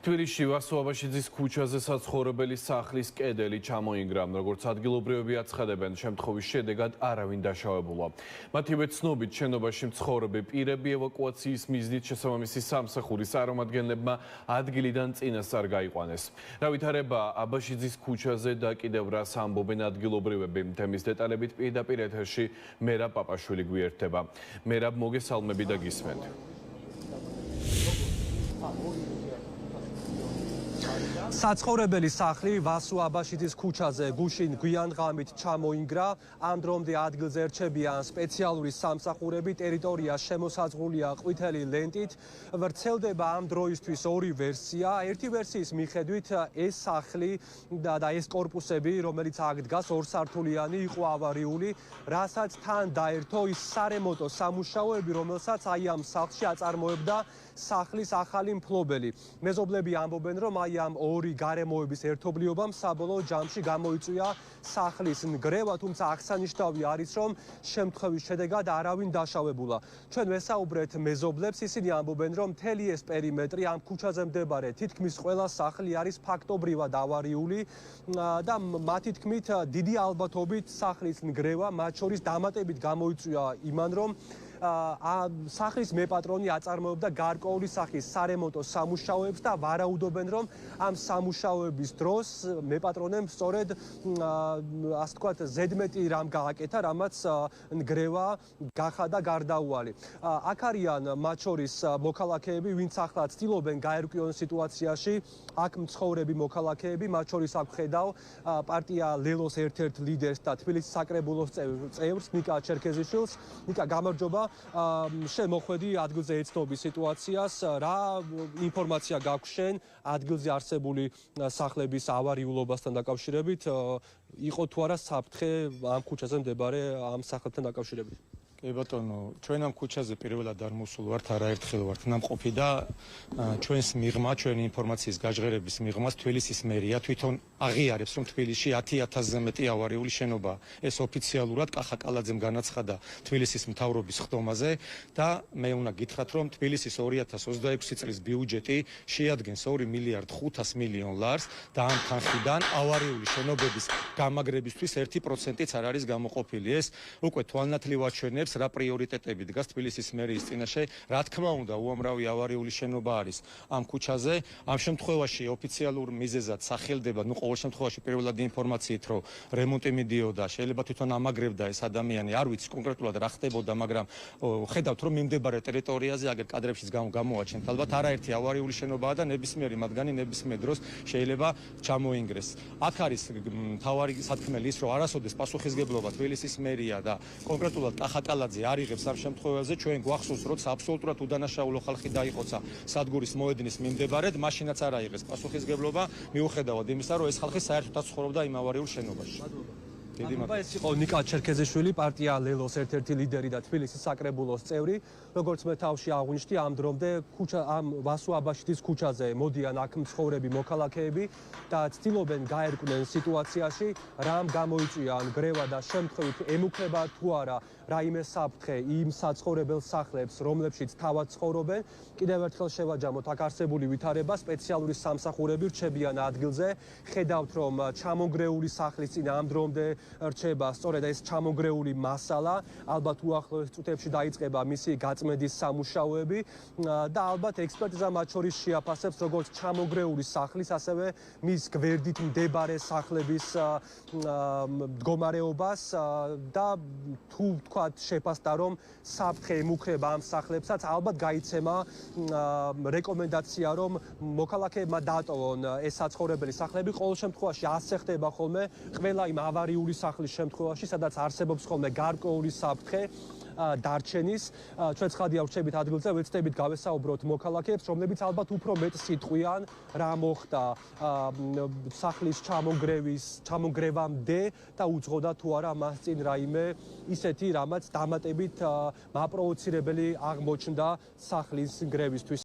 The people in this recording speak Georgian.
თბილისში ვასუაბაშიძის ქუჩაზე საცხოვრებელი სახლის კედელი ჩამოინგრა, როგორც ადგილობრივები აცხადებენ, შემთხვევის შედეგად არავინ დაშავებულა. მათივე ცნობით, შენობაში მცხოვრები პირები ევაკუაციის მიზნით შესაბამისი სამსახურის წარმომადგენლებმა ადგილიდან წინასწარ გაიყვანეს. რა ვითარება აბაშიძის ქუჩაზე და კიდევ რას ამბობენ ადგილობრივები, თემის დეტალებით პირდაპირ ეთერში მერაბ პაპაშვილი გვიერთდება. მერაბ, მოგესალმები და გისმენთ. საცხოვრებელი სახლი ვასუაბაშიძის ქუჩაზე გუშინ გვიან ღამით ჩამოინგრა. ამ დრომდე ადგილზე რჩებიან სპეციალური სამსახურები, ტერიტორია შემოსაზღვრულია ყვითელი ლენტით. ვრცელდება ამ დროისთვის ორი ვერსია. ერთი ვერსიის მიხედვით ეს სახლი და ეს კორპუსები, რომელიც აქ დგას, ორსართულიანი იყო ავარიული, რასაც თან დაერთო ის სარემონტო სამუშაოები, რომელსაც აი ამ სახლში აწარმოებდა სახლის ახალი მფლობელი. მეზობლები ამბობენ, რომ აი ამ ორი გარემოების ერთობლიობამ საბოლოო ჯამში გამოიწვია სახლის ნგრევა, თუმცა აღსანიშნავი არის, რომ შემთხვევის შედეგად არავინ დაშავებულა. ჩვენ ვესაუბრეთ მეზობლებს, ისინი ამბობენ, რომ მთელი ეს პერიმეტრი ამ ქუჩაზე მდებარე თითქმის ყველა სახლი არის ფაქტობრივად ავარიული და მათი თქმით დიდი ალბათობით სახლის ნგრევა მათ შორის დამატებით გამოიწვია იმან, რომ სახლის მეპატრონი აწარმოებდა გარკვეული სახის სარემონტო სამუშაოებს და ვარაუდობენ, რომ ამ სამუშაოების დროს მეპატრონემ სწორედ ასე ვთქვათ ზედმეტი რამ გააკეთა, რამაც ნგრევა გახადა გარდაუვალი. აქ არიან მათ შორის მოქალაქეები, ვინც ახლა ცდილობენ გაერკვიონ სიტუაციაში, აქ მცხოვრები მოქალაქეები, მათ შორის აქ ხედავ პარტია ლელოს ერთ-ერთ ლიდერს და თბილისის საკრებულოს წევრს ნიკა ჩერქეზიშვილს. ნიკა, გამარჯობა. შენ მოხვედი ადგილზე ეცნობი სიტუაციას, რა ინფორმაცია გაქვს შენ ადგილზე არსებული სახლების ავარიულობასთან დაკავშირებით, იყო თუ არა საფრთხე ამ ქუჩაზე მდებარე ამ სახლებთან დაკავშირებით? კი ბატონო, ჩვენ ამ ქუჩაზე პირველად არ მოსულ ვართ, არაერთხელ ვართ ნამყოფი და ჩვენს მიღმა, ჩვენი ინფორმაციის გაჟღერების მიღმას თბილისის მერია თვითონ აღიარებს, რომ თბილისში 10,000-ზე მეტი ავარიული შენობაა. ეს ოფიციალურად კახა კალაძემ განაცხადა თბილისის მთავრობის ხდომაზე და მე უნდა გითხრათ, რომ თბილისის 2026 წლის ბიუჯეტი შეადგენს 2 მილიარდ 500 მილიონ ლარს და ამ თანხიდან ავარიული შენობების გამაგრებისთვის 1%-იც არ არის გამოყოფილი. ეს უკვე თვალნათლივ აჩვენებს რა პრიორიტეტები დგას თბილისის მერიის წინაშე. რა თქმა უნდა, უამრავი ავარიული შენობა არის ამ ქუჩაზე. ამ შემთხვევაში ოფიციალურ მიზეზად სახელდება, ყოველ შემთხვევაში პირველად ინფორმაციით, რომ რემონტი მიდიოდა, შეიძლება თვითონ ამაგრებდა ეს ადამიანი, არ ვიცი კონკრეტულად რა ხდებოდა, მაგრამ ხედავთ, რომ მიმდებარე ტერიტორიაზე აგერ კადრებშიც გამოვაჩენთ. ალბათ არაერთი ავარიული შენობაა და ნებისმიერი მათგანი ნებისმიერ დროს შეიძლება ჩამოინგრეს. აქ არის მთავარი სათქმელი ის, რომ არასოდეს პასუხისგებლობა თბილისის მერია და კონკრეტულად კახა კალაძე არ იღებს ამ შემთხვევაზე. ჩვენ გვახსოვს, როცა აბსოლუტურად უდანაშაულო ხალხი დაიყოცა სადგურის მოედნის მიმდებარედ, მაშინაც არ აიღეს პასუხისგებლობა, მიუხედავად იმისა, რომ ეს ხალხი საერთოდაც ცხოვრობდა იმ ავარიულ შენობაში. ეს იყო ნიკა ჩერქეზიშვილი, პარტია ლელოს ერთ-ერთი ლიდერი და თბილისის საკრებულოს წევრი. როგორც მე თავში აღვნიშნე, ამ დრომდე ამ ვასუაბაშიძის ქუჩაზე მოდიან აქ მცხოვრები მოქალაქეები და ცდილობენ გაერკვნენ სიტუაციაში, რამ გამოიწვია ნგრევა და შემთხვევით ემუქრება თუ არა რაიმე საფრთხე იმ საცხოვრებელ სახლებს, რომლებშიც თავად ცხოვრობენ. კიდევ ერთხელ შევაჯამოთ აქ არსებული ვითარება, სპეციალური სამსახურები რჩებიან ადგილზე. ხედავთ, რომ ჩამონგრეული სახლის წინ ამ დრომდე რჩება სწორედ ეს ჩამონგრეული მასალა, ალბათ უახლოეს წუთებში დაიწყება მისი გაწმენდის სამუშაოები და ალბათ ექსპერტიზა მათ შორის შეაფასებს როგორც ჩამონგრეული სახლის, ასევე მის გვერდით მდებარე სახლების მდგომარეობას და თუ ვთქვათ შეფასდა, რომ საფრთხე ემუქრება ამ სახლებსაც, ალბათ გაიცემა რეკომენდაცია, რომ მოქალაქეებმა დატოვონ ეს საცხოვრებელი სახლები. ყოველ შემთხვევაში ასე ხდება ხოლმე ყველა იმ ავარიული სახლის შემთხვევაში, სადაც არსებობს ხოლმე გარკვეული საფრთხე დარჩენის. ჩვენ ცხადია ვრჩებით ადგილზე, ვეცდებით გავესაუბროთ მოქალაქეებს, რომლებიც ალბათ უფრო მეტს იტყვიან, რა მოხდა სახლის ჩამონგრევამდე და უძღოდა თუ არა მას წინ რაიმე ისეთი, რამაც დამატებით მაპროვოცირებელი აღმოჩნდა სახლის ნგრევისთვის.